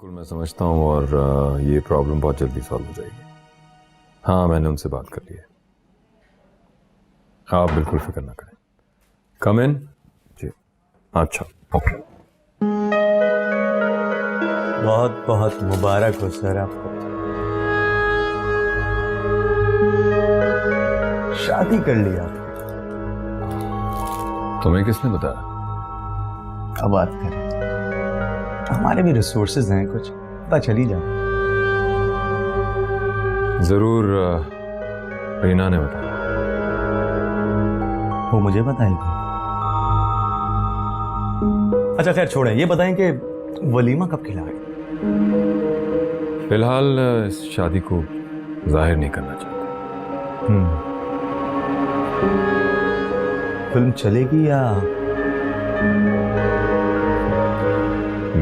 बिल्कुल मैं समझता हूँ और ये प्रॉब्लम बहुत जल्दी सॉल्व हो जाएगी। हाँ, मैंने उनसे बात कर ली है। आप बिल्कुल फिक्र ना करें। कम इन जी। अच्छा, ओके। बहुत बहुत मुबारक हो सर आपको। शादी कर ली आपने। तुम्हें किसने बताया? क्या बात करें, हमारे भी रिसोर्सेज हैं, कुछ पता चली जाए। जरूर रीना ने बताया। वो मुझे बताएगी। अच्छा खैर छोड़ें, ये बताएं कि वलीमा कब खिलाएं? फिलहाल इस शादी को जाहिर नहीं करना चाहते। फिल्म चलेगी या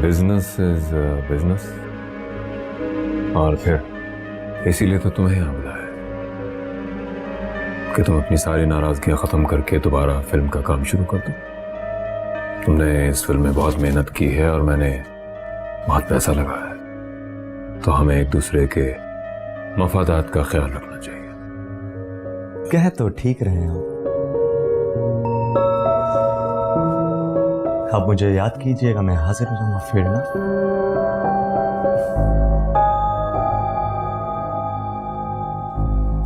बिजनेस इज बिजनेस। और फिर इसीलिए तो तुम्हें यहाँ बुलाया है कि तुम अपनी सारी नाराजगियां खत्म करके दोबारा फिल्म का काम शुरू कर दो। तुमने इस फिल्म में बहुत मेहनत की है और मैंने बहुत पैसा लगाया है, तो हमें एक दूसरे के मफादात का ख्याल रखना चाहिए। कह तो ठीक रहे हैं आप मुझे याद कीजिएगा, मैं हाजिर हो जाऊंगा फिर ना।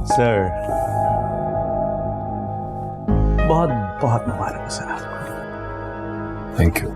सर बहुत बहुत मुबारक हो सर आपको। Thank you.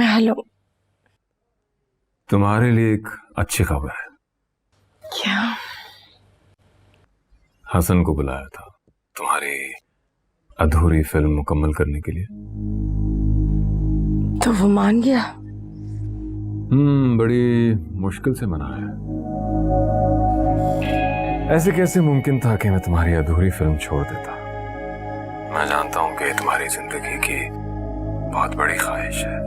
हेलो। तुम्हारे लिए एक अच्छी खबर है। क्या? हसन को बुलाया था तुम्हारी अधूरी फिल्म मुकम्मल करने के लिए। तो वो मान गया? बड़ी मुश्किल से मना है। ऐसे कैसे मुमकिन था कि मैं तुम्हारी अधूरी फिल्म छोड़ देता। मैं जानता हूं कि तुम्हारी जिंदगी की बहुत बड़ी ख्वाहिश है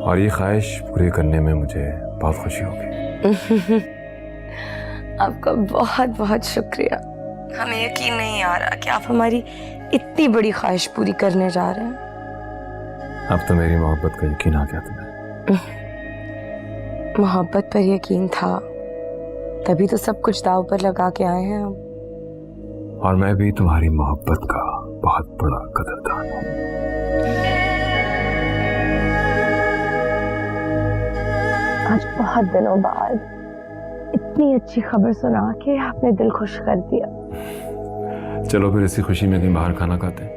और ये ख्वाहिश पूरी करने में मुझे बहुत खुशी होगी। आपका बहुत बहुत शुक्रिया। हमें यकीन नहीं आ रहा कि आप हमारी इतनी बड़ी ख्वाहिश पूरी करने जा रहे हैं। अब तो मेरी मोहब्बत का यकीन आ गया तुम्हें। मोहब्बत पर यकीन था, तभी तो सब कुछ दांव पर लगा के आए हैं हम। और मैं भी तुम्हारी मोहब्बत का बहुत बड़ा कदरदान हूँ। आज बहुत दिनों बाद इतनी अच्छी खबर सुना के आपने दिल खुश कर दिया। चलो फिर इसी खुशी में कहीं बाहर खाना खाते हैं।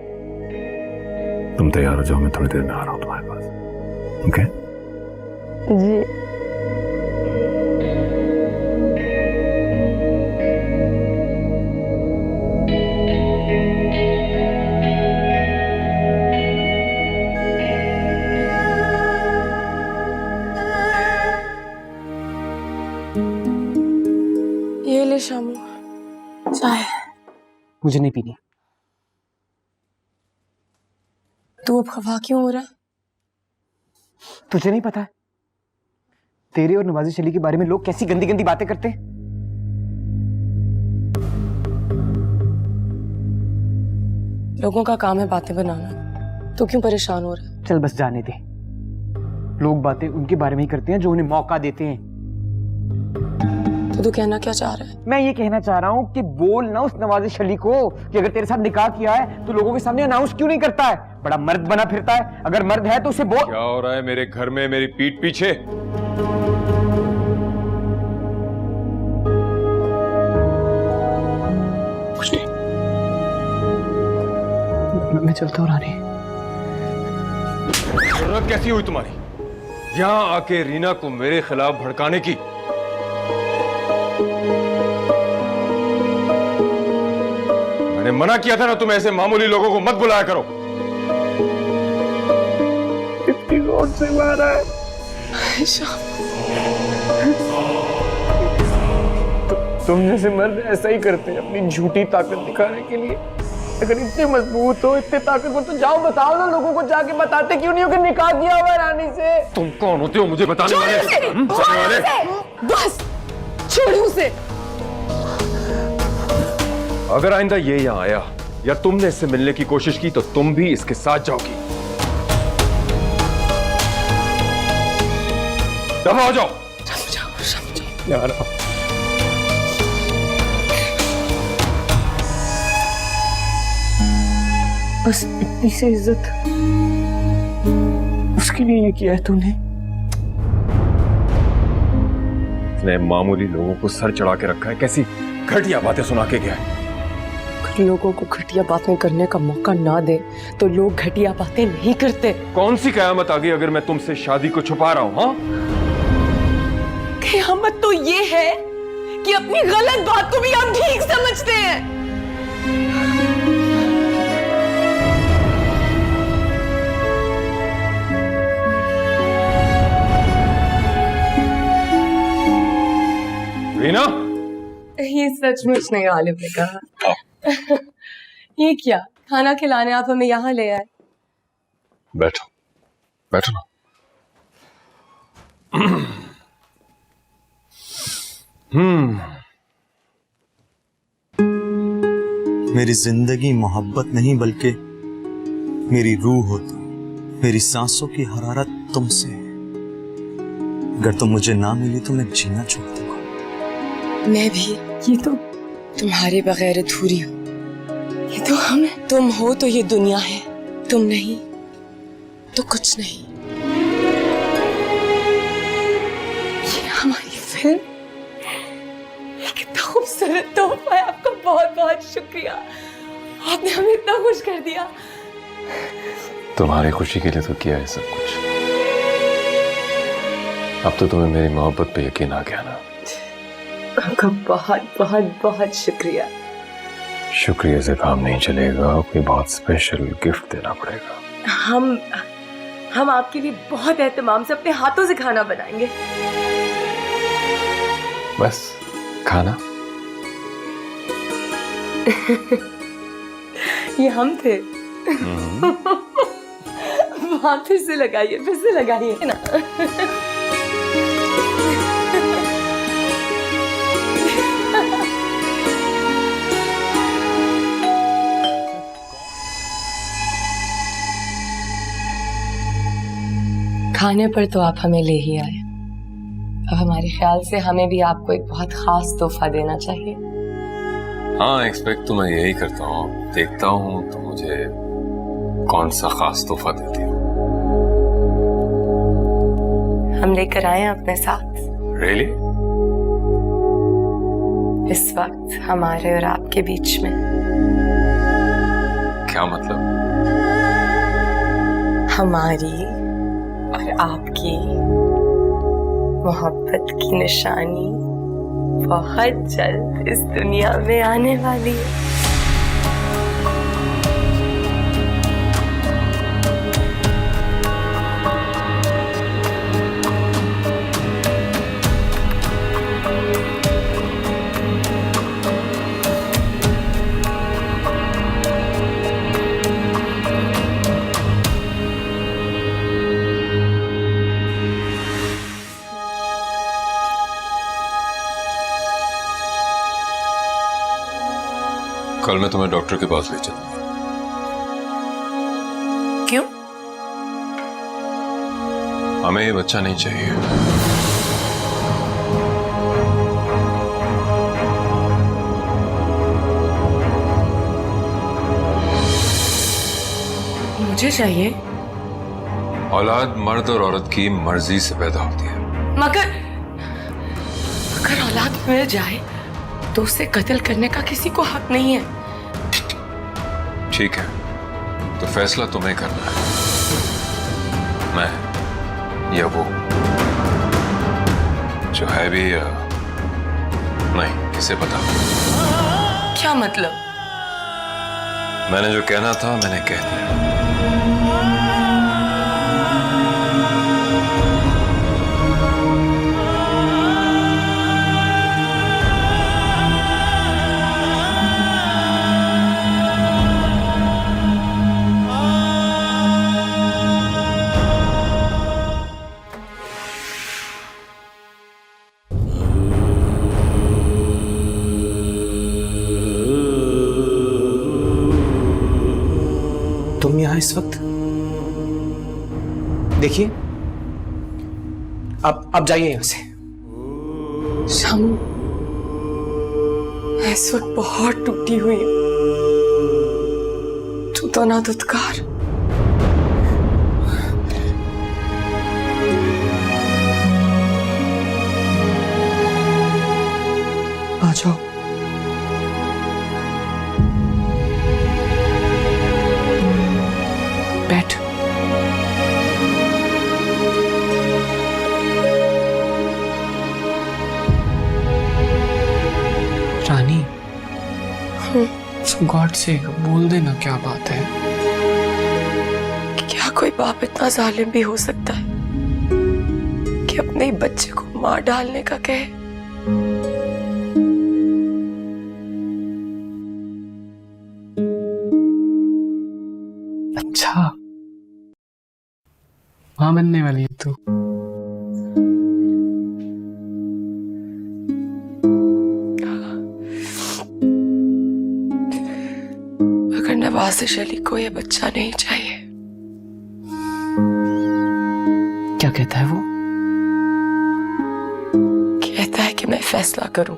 तुम तैयार हो जाओ, मैं थोड़ी देर में आ रहा हूँ तुम्हारे पास। ओके? जी। ये ले शामू, चाय। मुझे नहीं पीनी। तू अब खफा क्यों हो रहा है? तुझे नहीं पता है तेरे और नवाजिश अली के बारे में लोग कैसी गंदी गंदी बातें करते हैं? लोगों का काम है बातें बनाना, तू क्यों परेशान हो रहा है? चल बस जाने दे। लोग बातें उनके बारे में ही करते हैं जो उन्हें मौका देते हैं। तो तू कहना क्या चाह रहा है? मैं ये कहना चाह रहा हूँ कि बोल ना उस नवाजिश अली को कि अगर तेरे साथ निकाह किया है तो लोगों के सामने अनाउंस क्यों नहीं करता है? बड़ा मर्द बना फिरता है, अगर मर्द है तो उसे बोल। क्या हो रहा है मेरे घर में मेरी पीठ पीछे? कुछ नहीं। मैं चलता हूँ रानी। जरूरत कैसी हुई तुम्हारी यहाँ आके रीना को मेरे खिलाफ भड़काने की? मैंने मना किया था ना, तुम ऐसे मामूली लोगों को मत बुलाया करो। इतनी जोर से मारा है। तुम जैसे मर्द ऐसा ही करते हैं अपनी झूठी ताकत दिखाने के लिए। अगर इतने मजबूत हो, इतने ताकतवर, तो जाओ बताओ ना लोगों को, जाके बताते क्यों नहीं हो कि निकाह किया हुआ है रानी से? तुम कौन होते हो मुझे बताने वाले? बस छोड़ो उसे। अगर आइंदा ये यहाँ आया या तुमने इससे मिलने की कोशिश की तो तुम भी इसके साथ जाओगी। दफा हो जाओ। समझाओ यार बस इतनी सी इज्जत, उसके लिए ये किया है तूने? इसने मामूली लोगों को सर चढ़ा के रखा है, कैसी घटिया बातें सुना के गया है। अगर लोगों को घटिया बातें करने का मौका ना दे तो लोग घटिया बातें नहीं करते। कौन सी कयामत आ गई अगर मैं तुमसे शादी को छुपा रहा हूं? हाँ, कयामत तो ये है कि अपनी गलत बात को भी हम ठीक समझते हैं। रीना, ये सचमुच नहीं गालिब ने कहा। ये क्या खाना खिलाने आप हमें यहाँ ले आए? बैठो बैठो ना। मेरी जिंदगी मोहब्बत नहीं बल्कि मेरी रूह हो तुम, मेरी सांसों की हरारत तुमसे है। अगर तुम मुझे ना मिली तो मैं जीना छोड़ दूंगा। मैं भी। ये तो तुम्हारे बगैर अधूरी हो। ये तो हम हैं। तुम हो तो ये दुनिया है, तुम नहीं तो कुछ नहीं। ये हमारी फिल्म, कितना खूबसूरत तोहफा है। आपका बहुत बहुत शुक्रिया, आपने हमें इतना खुश कर दिया। तुम्हारी खुशी के लिए तो किया है सब कुछ। अब तो तुम्हें मेरी मोहब्बत पे यकीन आ गया ना? आपका बहुत बहुत बहुत शुक्रिया। शुक्रिया से काम नहीं चलेगा, कोई बहुत स्पेशल गिफ्ट देना पड़ेगा। हम आपके लिए बहुत एहतमाम से अपने हाथों से खाना बनाएंगे। बस खाना? ये हम थे। वहां फिर से लगाइए ना। खाने पर तो आप हमें ले ही आए। अब हमारे ख्याल से हमें भी आपको एक बहुत खास तोहफा देना चाहिए। हाँ, एक्सपेक्ट तो मैं यही करता हूँ। देखता हूँ तो मुझे कौन सा खास तोहफा देती हो। हम लेकर आए हैं अपने साथ। रियली? इस वक्त हमारे और आपके बीच में। क्या मतलब? हमारी और आपकी मोहब्बत की निशानी बहुत जल्द इस दुनिया में आने वाली है। कल मैं तुम्हें डॉक्टर के पास ले चलूंगा। क्यों? हमें ये बच्चा नहीं चाहिए। मुझे चाहिए। औलाद मर्द और औरत की मर्जी से पैदा होती है। मगर औलाद मिल जाए तो उसे कत्ल करने का किसी को हक नहीं है। ठीक है, तो फैसला तुम्हें करना है। मैं या वो, जो है भी नहीं, इसे बता। क्या मतलब? मैंने जो कहना था मैंने कह दिया। तुम यहां इस वक्त? देखिए, अब जाइए यहां से। शामू, मैं इस वक्त बहुत टूटी हुई हूं। तू तो ना दुत्कार। आ जाओ। बैठ। रानी, गॉड से बोल देना क्या बात है। क्या कोई बाप इतना जालिम भी हो सकता है कि अपने ही बच्चे को मार डालने का कहे? अच्छा, मां बनने वाली है तू। मगर नवाज़िश अली को ये बच्चा नहीं चाहिए। क्या कहता है वो? कहता है कि मैं फैसला करूं,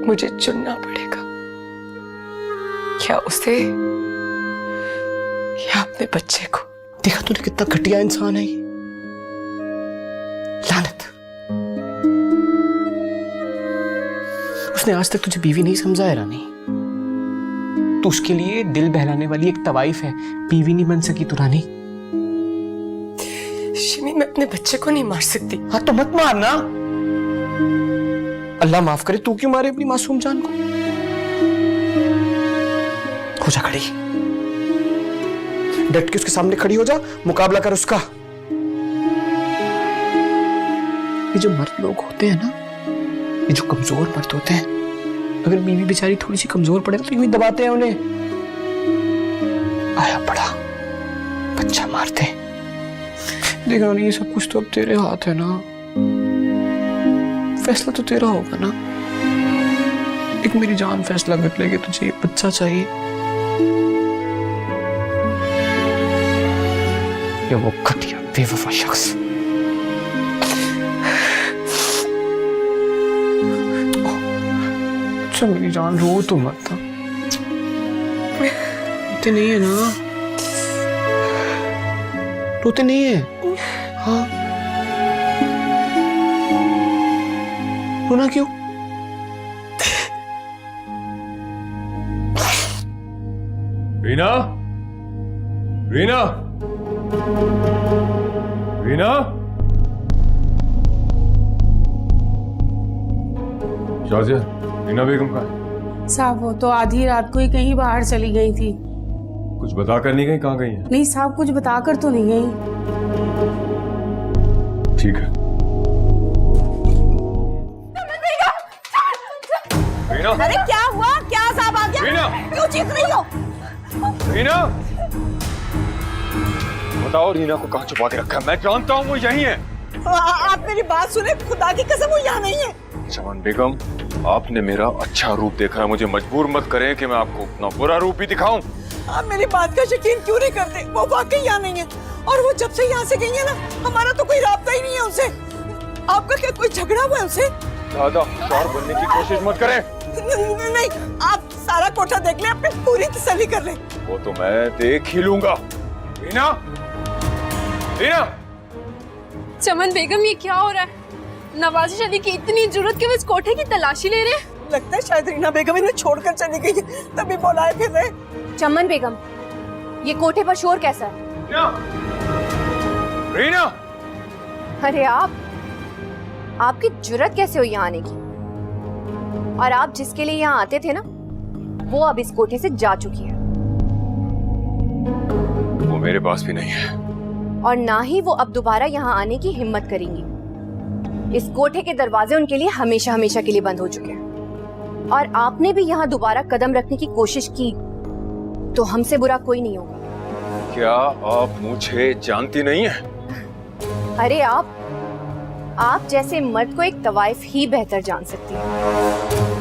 मुझे चुनना पड़ेगा, क्या उसे या अपने बच्चे को। देखा तूने कितना घटिया इंसान है ये। लानत। उसने आज तक तुझे बीवी नहीं समझा है रानी। तू उसके लिए दिल बहलाने वाली एक तवाइफ है, बीवी नहीं बन सकी तू रानी। शिमी, मैं अपने बच्चे को नहीं मार सकती। हाँ तो मत मारना। अल्लाह माफ करे, तू क्यों मारे अपनी मासूम जान को? हो जा खड़ी, डट के उसके सामने खड़ी हो जा, मुकाबला कर उसका। ये जो मर्द लोग होते हैं ना, ये जो कमजोर मर्द होते हैं, अगर बीवी बेचारी थोड़ी सी कमजोर पड़े तो यूं ही दबाते हैं उन्हें। आया पड़ा बच्चा मारते। देख रहा नहीं, ये सब कुछ तो अब तेरे हाथ है ना। फैसला तो तेरा होगा ना। एक मेरी जान फैसला कर लेगी, तुझे बच्चा चाहिए या वो घटिया बेवफा शख्स। अच्छा मेरी जान, रो तो मत। रोते नहीं है ना? रोते नहीं है? हाँ, रोना क्यों? रीना, रीना, रीना, शाजिया, रीना बेगम कहाँ है? साहब वो तो आधी रात को ही कहीं बाहर चली गई थी। कुछ बता कर नहीं गई? कहाँ गई है? नहीं साहब, कुछ बताकर तो नहीं गई। ठीक है। रीना, अरे क्या हुआ? क्या साहब आ गया? रीना, क्यों चीख रही हो? रीना, बताओ रीना को कहाँ छुपा के रखा है? मैं जानता हूँ वो यहीं है। आप मेरी बात सुने, खुदा की कसम वो यहाँ नहीं है। जवान बेगम, आपने मेरा अच्छा रूप देखा है, मुझे मजबूर मत करें कि मैं आपको अपना बुरा रूप ही दिखाऊं। आप मेरी बात का यकीन क्यों नहीं करते? वो वाकई यहाँ नहीं है, और वो जब से यहाँ से गई है ना, हमारा तो कोई राब्ता ही नहीं है उनसे। आपका क्या कोई झगड़ा हुआ है उनसे? ज्यादा होशियार बनने की कोशिश मत करें। नहीं, आप सारा कोठा देख ले, अपनी पूरी तसल्ली कर ले। वो तो मैं देख ही लूंगा। रीना, रीना, चमन बेगम, ये क्या हो रहा है? नवाज़िश अली की इतनी जरूरत कि वो इस कोठे की तलाशी ले रहे हैं। लगता है शायद रीना बेगम इन्हें छोड़कर चली गई है, तभी बुलाए फिर रहे। चमन बेगम, ये कोठे पर शोर कैसा है? रीना, रीना, अरे आपकी जुर्रत कैसे हुई यहाँ आने की? और आप जिसके लिए यहाँ आते थे ना, वो अब इस कोठे से जा चुकी है वो मेरे पास भी नहीं है। और ना ही वो अब दोबारा यहाँ आने की हिम्मत करेंगी। इस कोठे के दरवाजे उनके लिए हमेशा हमेशा के लिए बंद हो चुके हैं। और आपने भी यहाँ दोबारा कदम रखने की कोशिश की तो हमसे बुरा कोई नहीं होगा। क्या आप मुझे जानती नहीं है? अरे आप जैसे मर्द को एक तवाइफ ही बेहतर जान सकती है।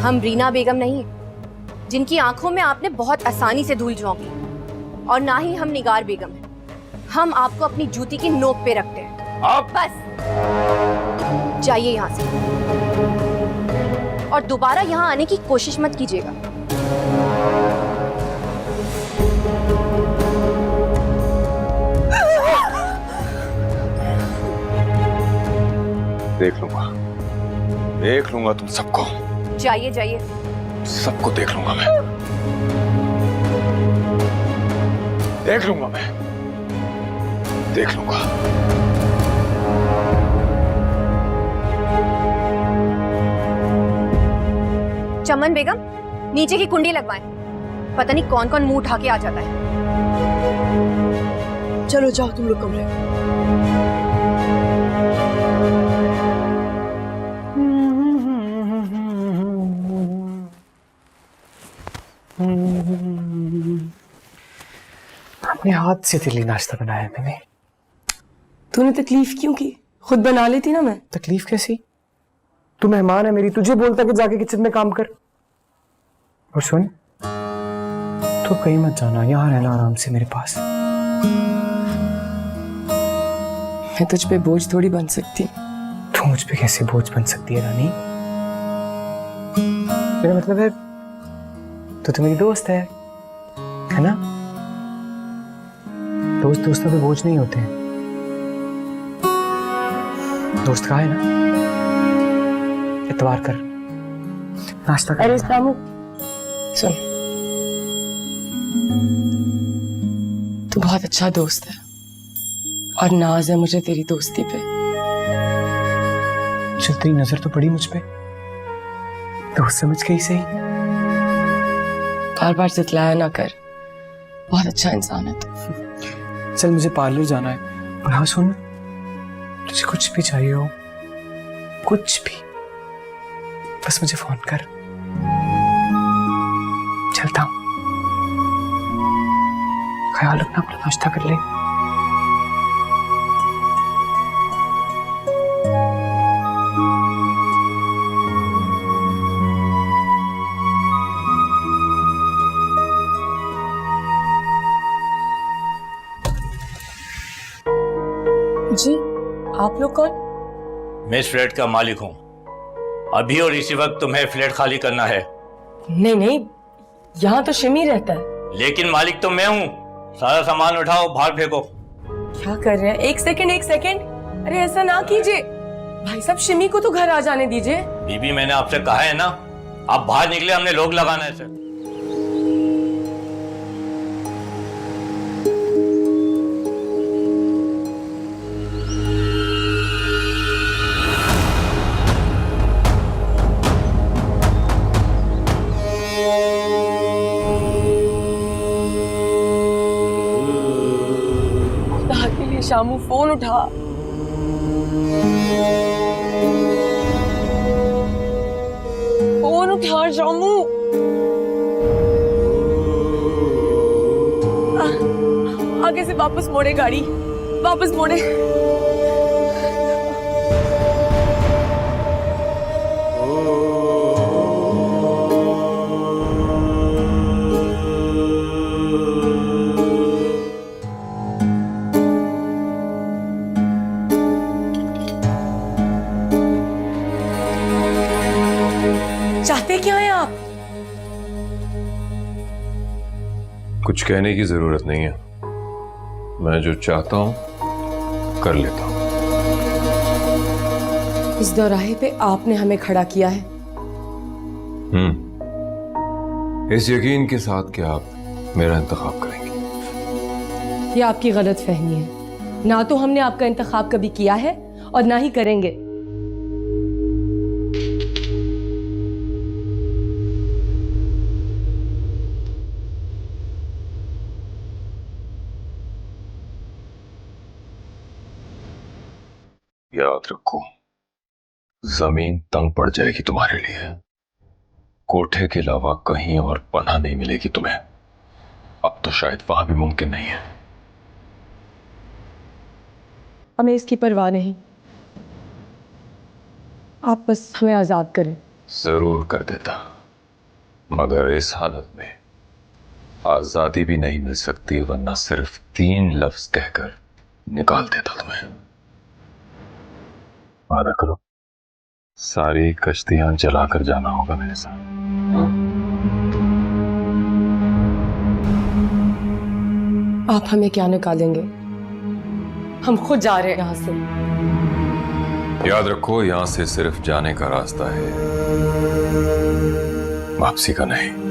हम रीना बेगम नहीं है जिनकी आंखों में आपने बहुत आसानी से धूल झोंकी, और ना ही हम निगार बेगम हैं। हम आपको अपनी जूती की नोक पे रखते हैं। आप बस जाइए यहाँ से और दोबारा यहाँ आने की कोशिश मत कीजिएगा। देख लूंगा तुम सबको। जाइए जाइए। सबको देख लूंगा मैं। देख लूंगा मैं। देख लूंगा। चमन बेगम, नीचे की कुंडी लगवाएं। पता नहीं कौन कौन मुंह उठा के आ जाता है। चलो जाओ तुम लोग कमरे। अपने हाथ से दिल्ली नाश्ता बनाया मैंने। तूने तकलीफ क्यों की? खुद बना लेती ना मैं। तकलीफ कैसी? तू मेहमान है मेरी, तुझे बोलता कि जाके किचन में काम कर। और सुन, तू कहीं मत जाना, यहाँ रहना आराम से मेरे पास। मैं तुझ पे बोझ थोड़ी बन सकती। तू मुझ पे कैसे बोझ बन सकती है रानी? मेरा मतलब है तो मेरी दोस्त है ना? दोस्त दोस्तों पे बोझ नहीं होते हैं। दोस्त कहाँ है ना? इतवार कर, नाश्ता कर। अरे सामू सुन, तू बहुत अच्छा दोस्त है और नाज है मुझे तेरी दोस्ती पे। चल तेरी नजर तो पड़ी मुझ पे, दोस्त समझ के ही सही। बार बार जितलाया ना कर, बहुत अच्छा इंसान है तू। चल मुझे पार्लर जाना है। और हाँ सुन, तुझे कुछ भी चाहिए हो, कुछ भी, बस मुझे फोन कर। चलता हूं, ख्याल रखना, अपना नाश्ता कर ले। जी, आप लोग कौन? मैं इस फ्लैट का मालिक हूँ। अभी और इसी वक्त तुम्हें फ्लैट खाली करना है। नहीं नहीं, यहाँ तो शिमी रहता है। लेकिन मालिक तो मैं हूँ। सारा सामान उठाओ, बाहर फेंको। क्या कर रहे हैं? एक सेकंड। अरे ऐसा ना कीजिए भाई साहब, शिमी को तो घर आ जाने दीजिए। बीबी, मैंने आपसे कहा है ना, आप बाहर निकले, हमने लोग लगाना है सर। शामू फोन उठा। फोन उठा शामू। आगे से वापस मोड़े गाड़ी, वापस मोड़े। चाहते क्या हैं आप? कुछ कहने की जरूरत नहीं है, मैं जो चाहता हूं कर लेता हूं। इस दौराहे पे आपने हमें खड़ा किया है। इस यकीन के साथ कि आप मेरा इंतखाब करेंगे। ये आपकी गलत फहमी है। ना तो हमने आपका इंतखाब कभी किया है और ना ही करेंगे। याद रखो, जमीन तंग पड़ जाएगी तुम्हारे लिए। कोठे के अलावा कहीं और पनाह नहीं मिलेगी तुम्हें। अब तो शायद वहां भी मुमकिन नहीं है। हमें इसकी परवाह नहीं, आप बस हमें आजाद करें। जरूर कर देता, मगर इस हालत में आजादी भी नहीं मिल सकती, वरना सिर्फ 3 लफ्ज कहकर निकाल देता तुम्हें। वादा करो, सारी कश्तियां जलाकर जाना होगा मेरे साथ। आप हमें क्या निकालेंगे? हम खुद जा रहे हैं यहाँ से। याद रखो, यहां से सिर्फ जाने का रास्ता है, वापसी का नहीं।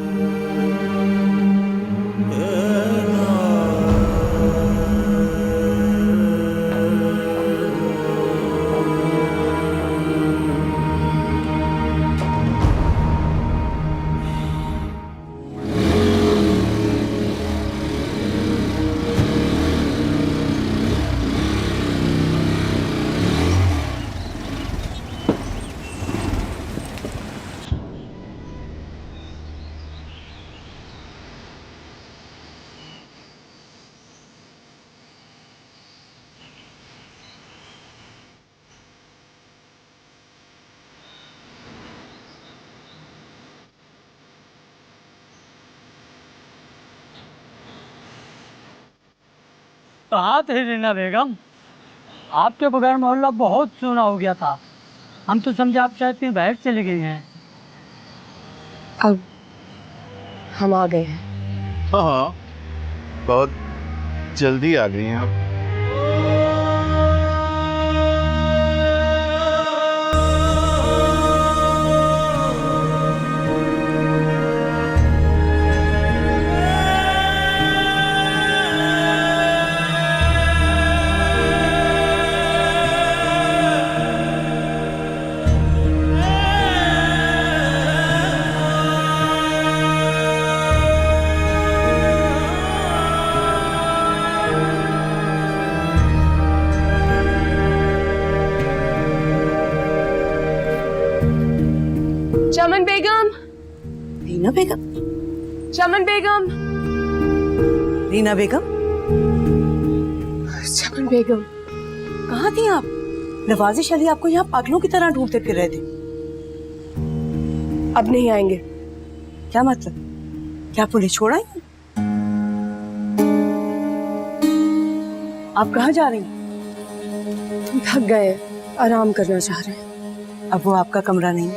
कहाँ थे रीना बेगम? आपके बगैर मोहल्ला बहुत सूना हो गया था। हम तो समझे आप शायद कहीं बाहर चले गए हैं। अब हम आ गए हैं। हाँ, बहुत जल्दी आ गई हैं आप। चमन बेगम, रीना बेगम, चमन बेगम, रीना बेगम, चमन बेगम, कहाँ थी आप? नवाजिश अली आपको यहाँ पागलों की तरह ढूंढते फिर रहे थे। अब नहीं आएंगे। क्या मतलब? क्या पुलिस छोड़ा है? आप कहाँ जा रही हैं? हम थक गए, आराम करना चाह रहे हैं। अब वो आपका कमरा नहीं,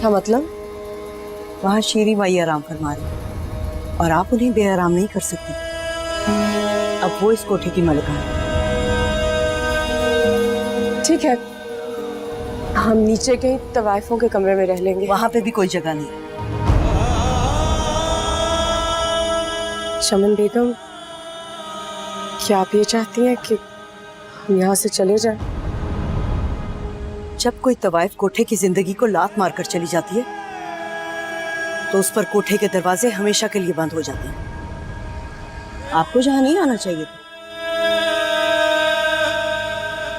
क्या मतलब? वहाँ शीरी माई आराम फरमा रही और आप उन्हें बेआराम नहीं कर सकती। अब वो इस कोठे की मलिका है। ठीक है, हम नीचे के तवाइफों के कमरे में रह लेंगे। वहाँ पे भी कोई जगह नहीं। चमन बेगम, क्या आप ये चाहती हैं कि हम यहाँ से चले जाएं? जब कोई तवाइफ कोठे की जिंदगी को लात मारकर चली जाती है तो उस पर कोठे के दरवाजे हमेशा के लिए बंद हो जाते हैं। आपको जहाँ नहीं आना चाहिए था।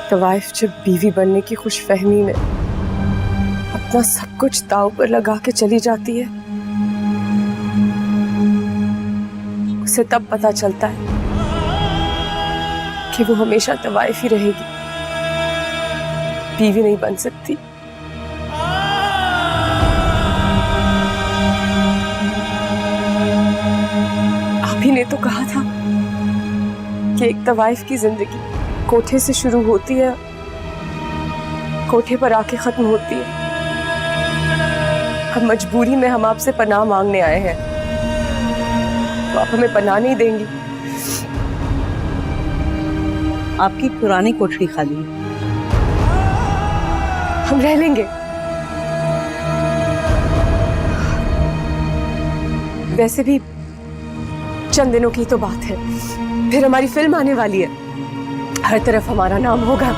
तवाइफ जब बीवी बनने की खुशफहमी में अपना सब कुछ दांव पर लगा के चली जाती है, उसे तब पता चलता है कि वो हमेशा तवाइफ ही रहेगी, बीवी नहीं बन सकती। आप ही ने तो कहा था कि एक तवाइफ की जिंदगी कोठे से शुरू होती है, कोठे पर आके खत्म होती है। अब मजबूरी में हम आपसे पनाह मांगने आए हैं, तो आप हमें पनाह नहीं देंगी? आपकी पुरानी कोठरी खाली है, हम रह लेंगे। वैसे भी चंद दिनों की तो बात है, फिर हमारी फिल्म आने वाली है, हर तरफ हमारा नाम होगा।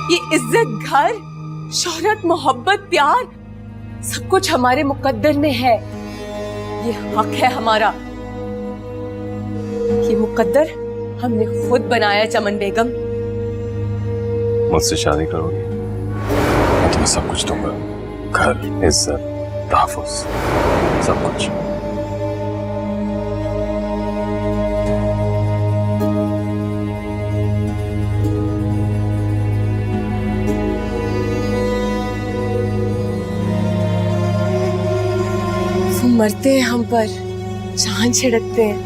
ये इज्जत, घर, शोहरत, मोहब्बत, प्यार सब कुछ हमारे मुकद्दर में है। ये हक है हमारा। ये मुकद्दर हमने खुद बनाया। चमन बेगम, मुझसे शादी करोगी? मैं तुम्हें सब कुछ दूंगा, घर, इज्जत, तहफ़्फ़ुज़, सब कुछ। वो मरते हैं हम पर, जान छिड़कते हैं,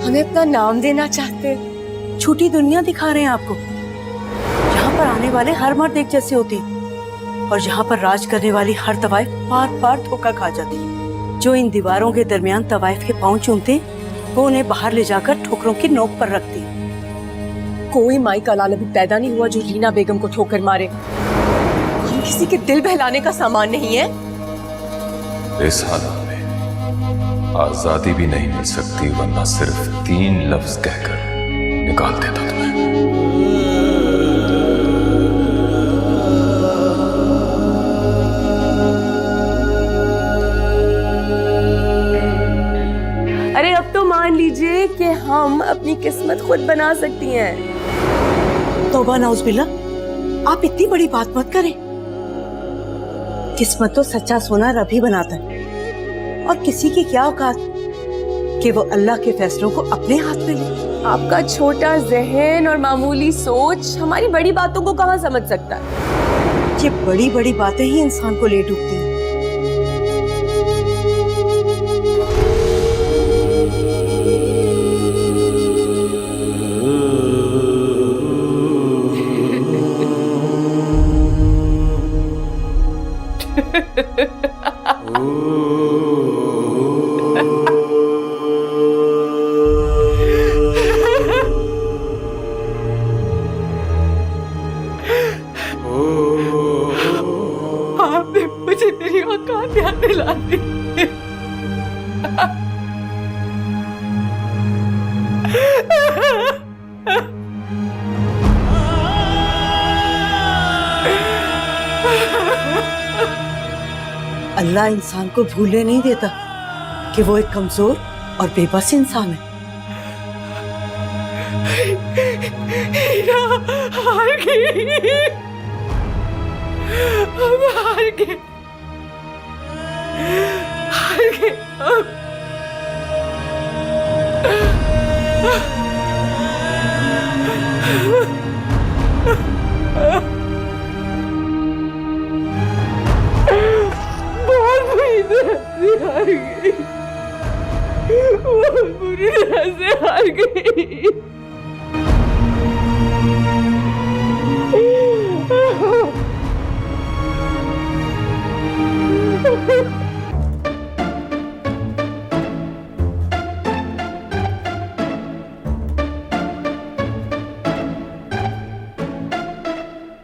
हमें अपना नाम देना चाहते हैं। छोटी दुनिया दिखा रहे हैं आपको। यहाँ पर आने वाले हर मर्द एक जैसे होते हैं और यहाँ पर राज करने वाली हर तवाइफ बार बार धोखा खा जाती है। जो इन दीवारों के दरमियान तवाइफ के पांव चूमते वो उन्हें बाहर ले जाकर ठोकरों की नोक पर रखती है। कोई माई का लाल अभी पैदा नहीं हुआ जो रीना बेगम को ठोकर मारे। हम किसी के दिल बहलाने का सामान नहीं है। इस हालत में आजादी भी नहीं मिल सकती, वरना सिर्फ 3 लफ्ज कहकर निकाल देता तुम्हें। अरे अब तो मान लीजिए कि हम अपनी किस्मत खुद बना सकती हैं। तौबा नाउज़ बिल्ला, आप इतनी बड़ी बात मत करें। किस्मत तो सच्चा सोना रब ही बनाता है और किसी की क्या औकात कि वो अल्लाह के फैसलों को अपने हाथ में ले। आपका छोटा जहन और मामूली सोच हमारी बड़ी बातों को कहाँ समझ सकता है। ये बड़ी बड़ी बातें ही इंसान को ले डूबती हैं। आपने मुझे मेरी औकात याद दिला दी। अल्लाह इंसान को भूलने नहीं देता कि वो एक कमजोर और बेबस इंसान है। हीरा हार गई, हम हार गए, हार गए हम। बहुत बुरी तरह से हार गई, बहुत बुरी तरह से हार गई।